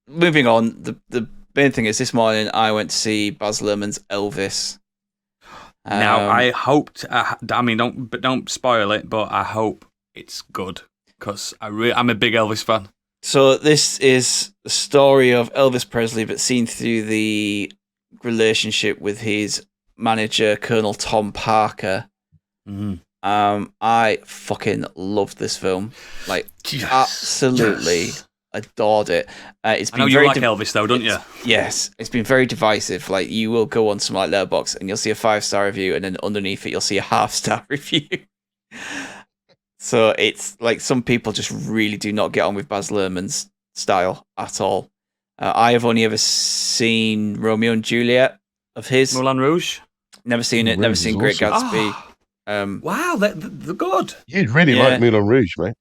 moving on, the main thing is this morning I went to see Baz Luhrmann's Elvis. Now I hoped. I mean, don't spoil it, but I hope it's good because I'm a big Elvis fan. So this is the story of Elvis Presley, but seen through the relationship with his manager, Colonel Tom Parker. Mm. I fucking loved this film. Like, absolutely adored it. It's been I know you like Elvis, though, don't you? Yes, it's been very divisive. Like, you will go on some like Letterboxd and you'll see a 5-star review, and then underneath it you'll see a half-star review. So it's like some people just really do not get on with Baz Luhrmann's style at all. I have only ever seen Romeo and Juliet of his. Moulin Rouge? Never seen it. Never seen Great Gatsby. Wow, they're good. You'd really like Moulin Rouge, mate.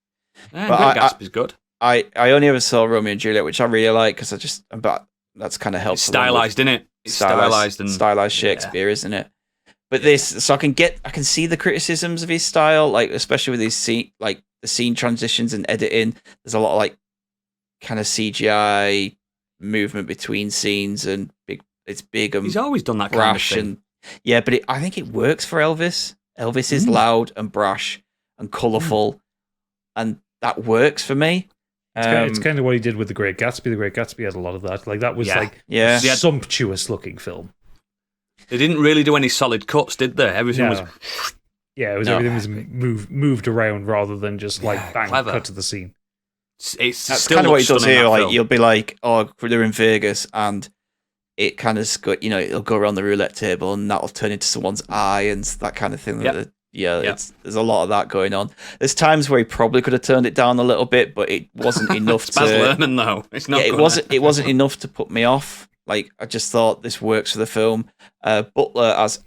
Yeah, Great Gatsby's good. I only ever saw Romeo and Juliet, which I really like because that's kind of helpful. It's stylized, isn't it? It's stylized Shakespeare, isn't it? But so I can see the criticisms of his style, like especially with his scene, like the scene transitions and editing. There's a lot of like kind of CGI movement between scenes, and it's big and he's always done that kind of thing. But I think it works for Elvis. Elvis is loud and brash and colourful, and that works for me. It's kind of what he did with The Great Gatsby. The Great Gatsby had a lot of that. Like that was sumptuous looking film. They didn't really do any solid cuts, did they? Everything was... Yeah, everything was moved around rather than just like bang, clever. cut to the scene. That's kind of what he does here. Like you'll be like, oh, they're in Vegas, and it kind of it'll go around the roulette table, and that'll turn into someone's eye and that kind of thing. There's a lot of that going on. There's times where he probably could have turned it down a little bit, but it wasn't enough. It's Baz Luhrmann, though. It's not. It wasn't enough to put me off. Like I just thought this works for the film. Butler as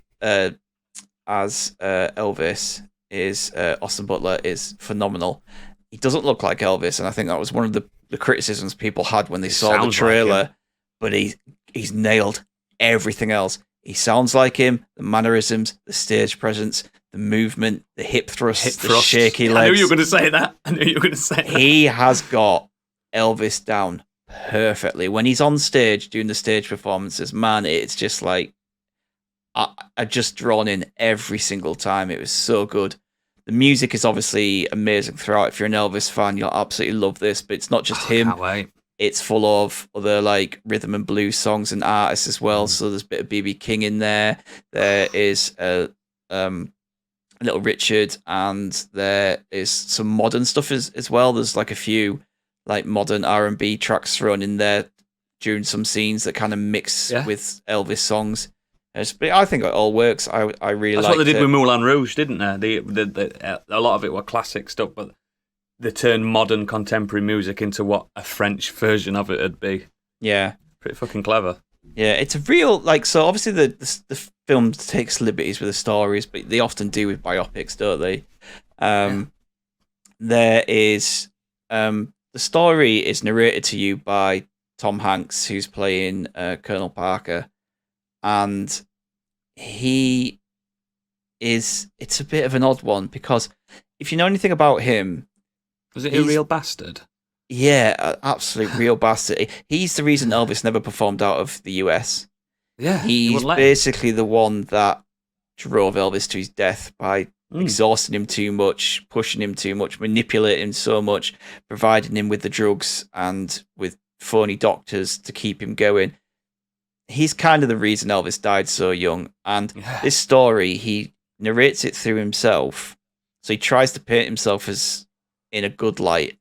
Elvis is Austin Butler is phenomenal. He doesn't look like Elvis, and I think that was one of the criticisms people had when they saw the trailer. But he's nailed everything else. He sounds like him. The mannerisms, the stage presence, the movement, the hip thrusts, the shaky legs. I knew you were going to say that. He has got Elvis down perfectly. When he's on stage doing the stage performances, man, it's just like I just drawn in every single time. It was so good. The music is obviously amazing throughout. If you're an Elvis fan, you'll absolutely love this. But it's not just him. Can't wait. It's full of other like rhythm and blues songs and artists as well. So there's a bit of B.B. King in there. There is Little Richard, and there is some modern stuff as well. There's like a few like modern R&B tracks thrown in there during some scenes that kind of mix with Elvis songs. But I think it all works. I really like it. That's what they did with Moulin Rouge, didn't they? A lot of it were classic stuff, but they turned modern contemporary music into what a French version of it would be. Yeah. Pretty fucking clever. Yeah, it's a real, like, so obviously the film takes liberties with the stories, but they often do with biopics, don't they? There is, the story is narrated to you by Tom Hanks, who's playing Colonel Parker, and it's a bit of an odd one, because if you know anything about him... Was it a real bastard? Yeah, absolute real bastard. He's the reason Elvis never performed out of the US. Yeah, he's basically the one that drove Elvis to his death by exhausting him too much, pushing him too much, manipulating him so much, providing him with the drugs and with phony doctors to keep him going. He's kind of the reason Elvis died so young. And this story, he narrates it through himself. So he tries to paint himself as in a good light.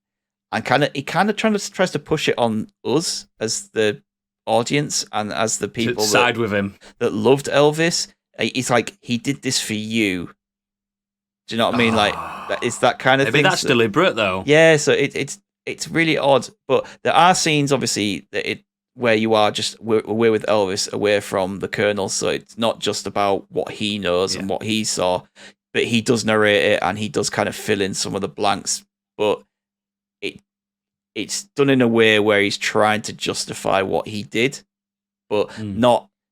And he tries to push it on us as the audience and as the people side with him that loved Elvis. He's like, he did this for you. Do you know what I mean? Like, it's that kind of thing. Maybe that's deliberate, though. Yeah, so it's really odd. But there are scenes, obviously, where you are just away with Elvis, away from the Colonel. So it's not just about what he knows and what he saw, but he does narrate it and he does kind of fill in some of the blanks. But it's done in a way where he's trying to justify what he did, but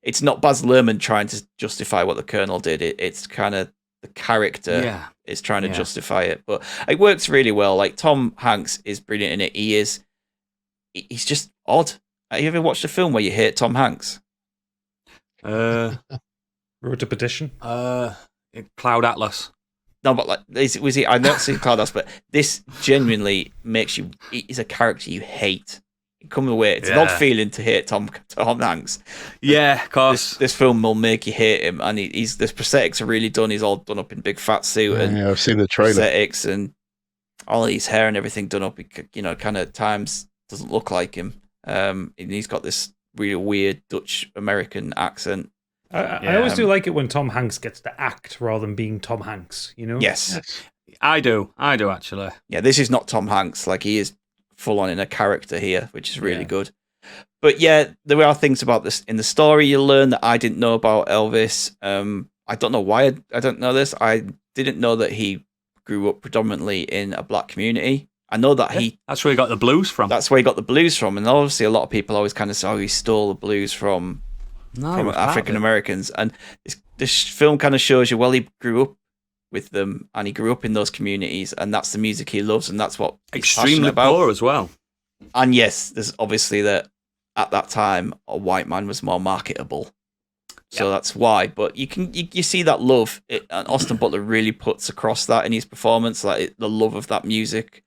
it's not Baz Luhrmann trying to justify what the Colonel did. It's kind of the character is trying to justify it, but it works really well. Like Tom Hanks is brilliant in it. He's just odd. Have you ever watched a film where you hate Tom Hanks? Wrote a petition? Cloud Atlas. No, but like, was he? I know it's Cloud Atlas, but this genuinely makes you. He's a character you hate. You come away. It's an odd feeling to hate Tom Hanks. Yeah, of course. This film will make you hate him, and his prosthetics are really done. He's all done up in big fat suit, and I've seen the trailer. Prosthetics and all his hair and everything done up. Kind of times doesn't look like him. And he's got this really weird Dutch American accent. I always do like it when Tom Hanks gets to act rather than being Tom Hanks, Yes. I do actually. Yeah, this is not Tom Hanks. Like, he is full on in a character here, which is really good. But yeah, there are things about this in the story you learn that I didn't know about Elvis. I don't know why I don't know this. I didn't know that he grew up predominantly in a black community. I know that that's where he got the blues from. That's where he got the blues from. And obviously a lot of people always kind of say, he stole the blues from African Americans. And this film kind of shows you, he grew up with them and he grew up in those communities, and that's the music he loves, and that's what he's extremely poor as well. And yes, there's obviously that at that time a white man was more marketable, so that's why. But you see that love, and Austin Butler really puts across that in his performance, the love of that music.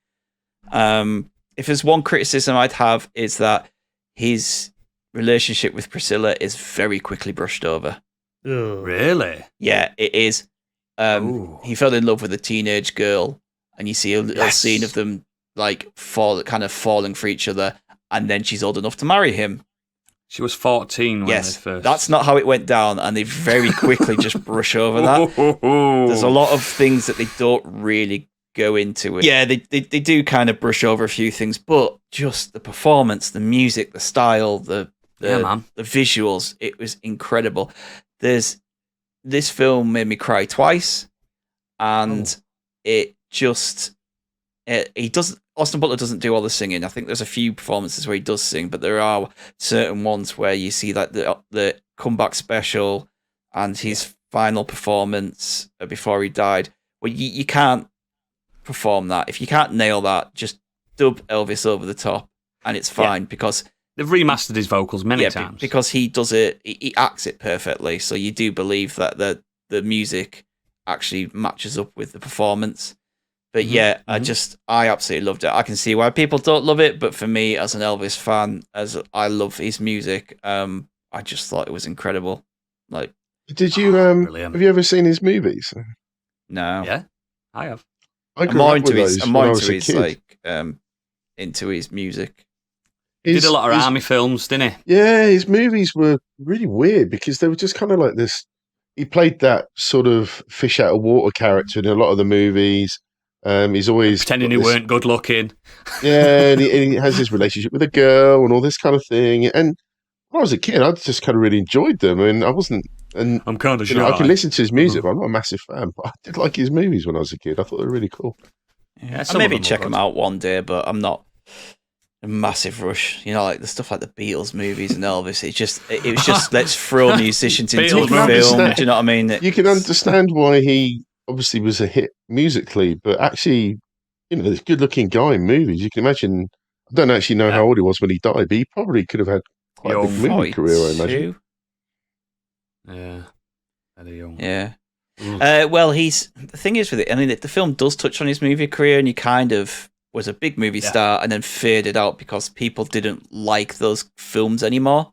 If there's one criticism I'd have, is that his relationship with Priscilla is very quickly brushed over. Ugh. Really? Yeah, it is. He fell in love with a teenage girl, and you see a little scene of them falling for each other, and then she's old enough to marry him. She was 14 when they first. That's not how it went down, and they very quickly just brush over that. There's a lot of things that they don't really go into it. Yeah, they do kind of brush over a few things, but just the performance, the music, the style, the visuals, it was incredible. This film made me cry twice, and Austin Butler doesn't do all the singing. I think there's a few performances where he does sing, but there are certain ones where you see like the comeback special and his final performance before he died, where you can't perform that. If you can't nail that, just dub Elvis over the top and it's fine, because they've remastered his vocals many times. Because he does it, he acts it perfectly, so you do believe that the music actually matches up with the performance. But I absolutely loved it. I can see why people don't love it, but for me, as an Elvis fan, as I love his music, I just thought it was incredible. Like, did you have you ever seen his movies? No. Yeah, I have. I'm more into his into his music. He did a lot of army films, didn't he? Yeah, his movies were really weird because they were just kind of like this. He played that sort of fish out of water character in a lot of the movies. He's always pretending he weren't good looking. Yeah, and he has his relationship with a girl and all this kind of thing. And when I was a kid, I just kind of really enjoyed them. And I wasn't. And I'm kind of shy. I can listen to his music, but I'm not a massive fan. But I did like his movies when I was a kid. I thought they were really cool. Yeah, I'll maybe check them out one day, but I'm not a massive rush. Like the stuff like the Beatles movies and Elvis. It was just let's throw musicians into the film. Do you know what I mean? You can understand why he obviously was a hit musically, but actually, this good-looking guy in movies. You can imagine. I don't actually know how old he was when he died, but he probably could have had quite a big movie career, I imagine. Yeah, very young. Yeah. Well, the thing is with it, I mean, the film does touch on his movie career, and he kind of was a big movie star and then faded out because people didn't like those films anymore.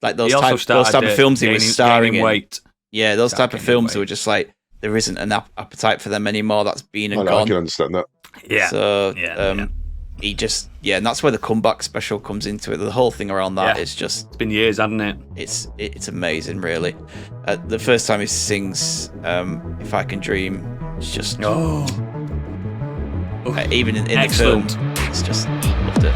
Like those type of films he was starring in. Weight. Yeah, those type of films were just like, there isn't an appetite for them anymore. That's been and gone. I can understand that. Yeah. So he just, and that's where the comeback special comes into it. The whole thing around that is just... It's been years, hasn't it? It's amazing, really. The first time he sings If I Can Dream, it's just... even in the film, it's just... loved it.